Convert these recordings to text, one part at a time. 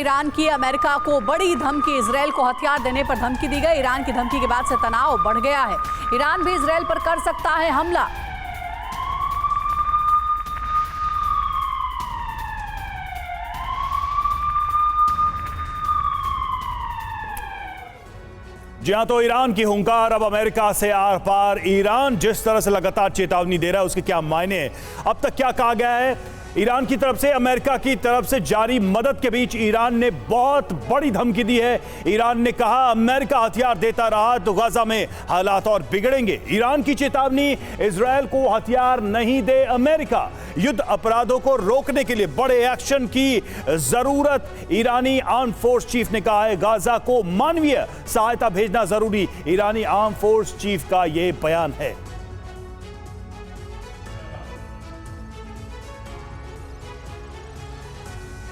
Iran की America को बड़ी धमकी, इजरायल को हथियार देने पर धमकी दी गई। ईरान की धमकी के बाद से तनाव बढ़ गया है। ईरान भी इजरायल पर कर सकता है हमला। जी हां, तो ईरान की हुंकार अब अमेरिका से आर पार। ईरान जिस तरह से लगातार चेतावनी दे रहा है उसके क्या मायने हैं? अब तक क्या कहा गया है? ईरान की तरफ से, अमेरिका की तरफ से जारी मदद के बीच ईरान ने बहुत बड़ी धमकी दी है। ईरान ने कहा अमेरिका हथियार देता रहा तो गाजा में हालात और बिगड़ेंगे। ईरान की चेतावनी, इजरायल को हथियार नहीं दे अमेरिका। युद्ध अपराधों को रोकने के लिए बड़े एक्शन की जरूरत। ईरानी आर्म फोर्स चीफ ने कहा है गाजा को मानवीय सहायता भेजना जरूरी। ईरानी आर्म फोर्स चीफ का यह बयान है।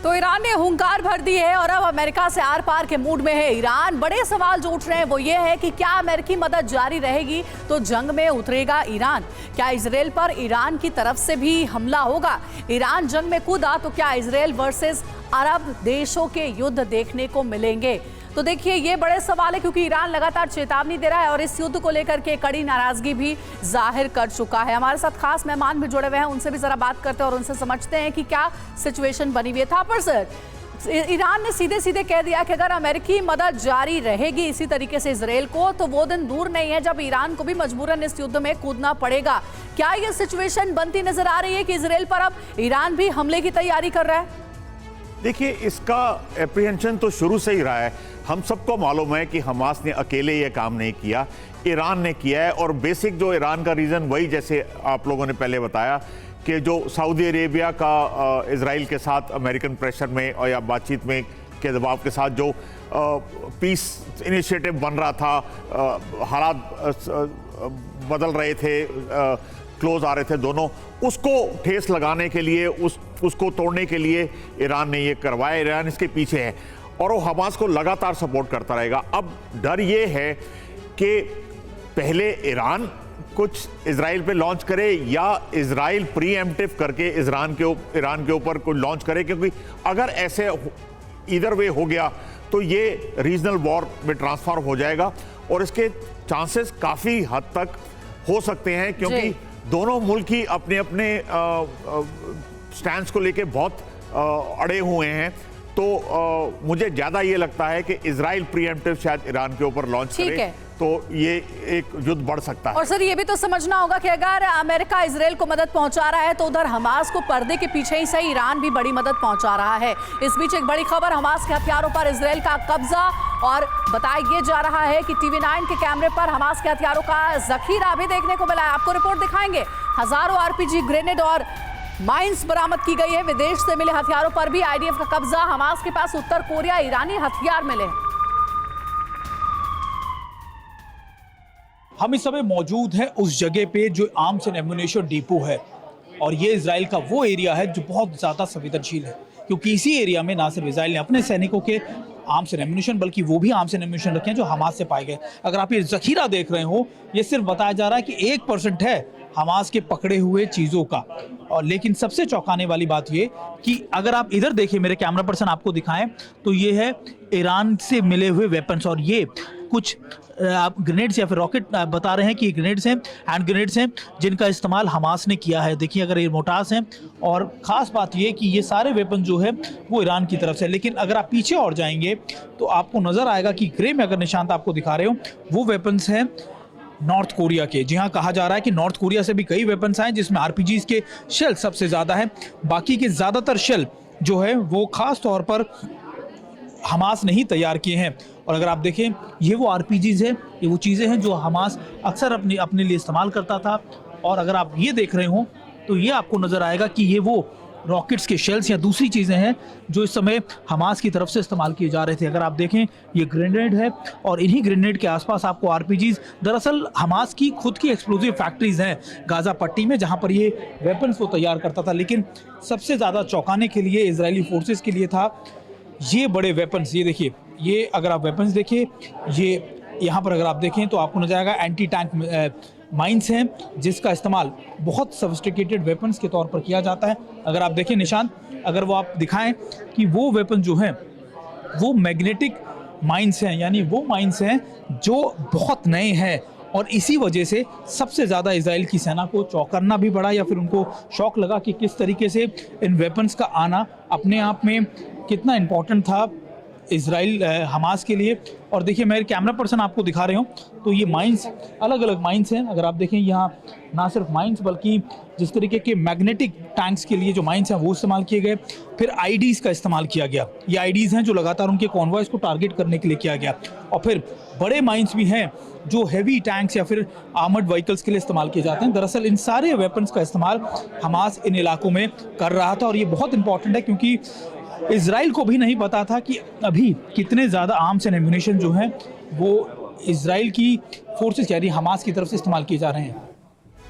तो ईरान ने हुंकार भर दी है और अब अमेरिका से आर पार के मूड में है ईरान। बड़े सवाल जो उठ रहे हैं वो ये है कि क्या अमेरिकी मदद जारी रहेगी तो जंग में उतरेगा ईरान? क्या इजरायल पर ईरान की तरफ से भी हमला होगा? ईरान जंग में कूदा तो क्या इजरायल वर्सेस अरब देशों के युद्ध देखने को मिलेंगे? तो देखिए, ये बड़े सवाल है क्योंकि ईरान लगातार चेतावनी दे रहा है और इस युद्ध को लेकर के कड़ी नाराजगी भी जाहिर कर चुका है। हमारे साथ खास मेहमान भी जुड़े हुए हैं, उनसे भी जरा बात करते हैं और उनसे समझते हैं कि क्या सिचुएशन बनी हुई है। थापर सर, ईरान ने सीधे सीधे कह दिया कि अगर अमेरिकी मदद जारी रहेगी इसी तरीके से इजरायल को, तो वो दिन दूर नहीं है जब ईरान को भी मजबूरन इस युद्ध में कूदना पड़ेगा। क्या ये सिचुएशन बनती नजर आ रही है कि इजरायल पर अब ईरान भी हमले की तैयारी कर रहा है? देखिए, इसका एप्रीहेंशन तो शुरू से ही रहा है। हम सबको मालूम है कि हमास ने अकेले ये काम नहीं किया, ईरान ने किया है। और बेसिक जो ईरान का रीज़न वही, जैसे आप लोगों ने पहले बताया कि जो सऊदी अरेबिया का इजराइल के साथ अमेरिकन प्रेशर में और या बातचीत में के दबाव के साथ जो पीस इनिशिएटिव बन रहा था, हालात बदल रहे थे, क्लोज आ रहे थे दोनों, उसको ठेस लगाने के लिए, उसको तोड़ने के लिए ईरान ने ये करवाया। ईरान इसके पीछे है और वो हमास को लगातार सपोर्ट करता रहेगा। अब डर ये है कि पहले ईरान कुछ इजराइल पे लॉन्च करे या इजराइल प्रीएम्प्टिव करके ईरान के ऊपर कोई लॉन्च करे, क्योंकि अगर ऐसे इधर वे हो गया तो ये रीजनल वॉर में ट्रांसफॉर्म हो जाएगा और इसके चांसेस काफ़ी हद तक हो सकते हैं, क्योंकि दोनों मुल्क ही अपने अपने स्टैंड को लेके बहुत अड़े हुए हैं। तो मुझे ज़्यादा ये लगता है कि इजराइल प्रीएम्प्टिव शायद ईरान के ऊपर लॉन्च करे तो ये एक युद्ध बढ़ सकता है। और सर, ये भी तो समझना होगा कि अगर अमेरिका इजरायल को मदद पहुंचा रहा है तो उधर हमास को पर्दे के पीछे ही सही ईरान भी बड़ी मदद पहुंचा रहा है। इस बीच एक बड़ी खबर, हमास के हथियारों पर इजरायल का कब्जा, और बताया जा रहा है कि TV9 के कैमरे पर हमास के हथियारों का जखीरा भी देखने को मिला है। आपको रिपोर्ट दिखाएंगे। हजारों RPG ग्रेनेड और माइंस बरामद की गई है। विदेश से मिले हथियारों पर भी IDF का कब्जा। हमास के पास उत्तर कोरिया ईरानी हथियार मिले। हम इस समय मौजूद हैं उस जगह पे जो आर्म्स एंड एम्युनिशन डिपो है, और ये इजराइल का वो एरिया है जो बहुत ज़्यादा संवेदनशील है, क्योंकि इसी एरिया में ना सिर्फ इजराइल ने अपने सैनिकों के आर्म्स एंड एम्युनिशन बल्कि वो भी आर्म्स एंड एम्युनिशन रखे हैं जो हमास से पाए गए। अगर आप ये जखीरा देख रहे हो, ये सिर्फ बताया जा रहा है कि 1% है हमास के पकड़े हुए चीज़ों का। और लेकिन सबसे चौंकाने वाली बात ये कि अगर आप इधर देखिए, मेरे कैमरा पर्सन आपको दिखाएं, तो ये है ईरान से मिले हुए वेपन्स, और ये कुछ आप ग्रेनेड्स या फिर रॉकेट बता रहे हैं कि ग्रेनेड्स हैं, हैंड ग्रेनेड्स हैं, जिनका इस्तेमाल हमास ने किया है। देखिए, अगर ये मोटार्स हैं, और ख़ास बात ये कि ये सारे वेपन जो है वो ईरान की तरफ से। लेकिन अगर आप पीछे और जाएंगे तो आपको नज़र आएगा कि ग्रे में अगर निशान आपको दिखा रहे हो, वो वेपन्स हैं नॉर्थ कोरिया के। जी हाँ, कहा जा रहा है कि नॉर्थ कोरिया से भी कई वेपन्स आए, जिसमें RPGs के शेल सबसे ज़्यादा हैं। बाकी के ज़्यादातर शेल जो है वो ख़ास तौर पर हमास ने ही तैयार किए हैं। और अगर आप देखें, ये वो RPGs हैं, ये वो चीज़ें हैं जो हमास अक्सर अपने लिए इस्तेमाल करता था। और अगर आप ये देख रहे हो तो ये आपको नज़र आएगा कि ये वो रॉकेट्स के शेल्स या दूसरी चीज़ें हैं जो इस समय हमास की तरफ से इस्तेमाल किए जा रहे थे। अगर आप देखें, ये ग्रेनेड है, और इन्हीं ग्रेनेड के आसपास आपको RPGs, दरअसल हमास की खुद की एक्सप्लोजिव फैक्ट्रीज हैं गाज़ा पट्टी में, जहां पर ये वेपन्स वो तैयार करता था। लेकिन सबसे ज़्यादा चौंकाने के लिए इजरायली फोर्सेस के लिए था ये बड़े वेपन्स। ये देखिए, ये अगर आप वेपन्स देखिए, ये यहाँ पर अगर आप देखें तो आपको नजर आएगा एंटी टैंक माइंस हैं, जिसका इस्तेमाल बहुत सोफिस्टिकेटेड वेपन्स के तौर पर किया जाता है। अगर आप देखें निशान, अगर वो आप दिखाएं कि वो वेपन जो हैं वो मैग्नेटिक माइंस हैं, यानी वो माइंस हैं जो बहुत नए हैं, और इसी वजह से सबसे ज़्यादा इजराइल की सेना को चौंकना भी पड़ा, या फिर उनको शौक लगा कि किस तरीके से इन वेपन्स का आना अपने आप में कितना इम्पोर्टेंट था इजराइल हमास के लिए। और देखिए, मैं कैमरा पर्सन आपको दिखा रहे हूँ, तो ये माइंस अलग अलग माइंस हैं। अगर आप देखें यहाँ ना सिर्फ माइंस बल्कि जिस तरीके के मैग्नेटिक टैंक्स के लिए जो माइंस हैं वो इस्तेमाल किए गए, फिर आईडीज़ का इस्तेमाल किया गया। ये आईडीज़ हैं जो लगातार उनके कॉन्वॉयज़ को टारगेट करने के लिए किया गया, और फिर बड़े माइंस भी हैं जो हैवी टैंक्स या फिर आर्मर्ड व्हीकल्स के लिए इस्तेमाल किए जाते हैं। दरअसल इन सारे वेपन्स का इस्तेमाल हमास इन इलाकों में कर रहा था, और ये बहुत इंपॉर्टेंट है क्योंकि इजराइल को भी नहीं पता था कि अभी कितने ज़्यादा आर्म्स एंड एम्यूनिशन जो हैं वो इजराइल की फोर्सेस यानी हमास की तरफ से इस्तेमाल किए जा रहे हैं।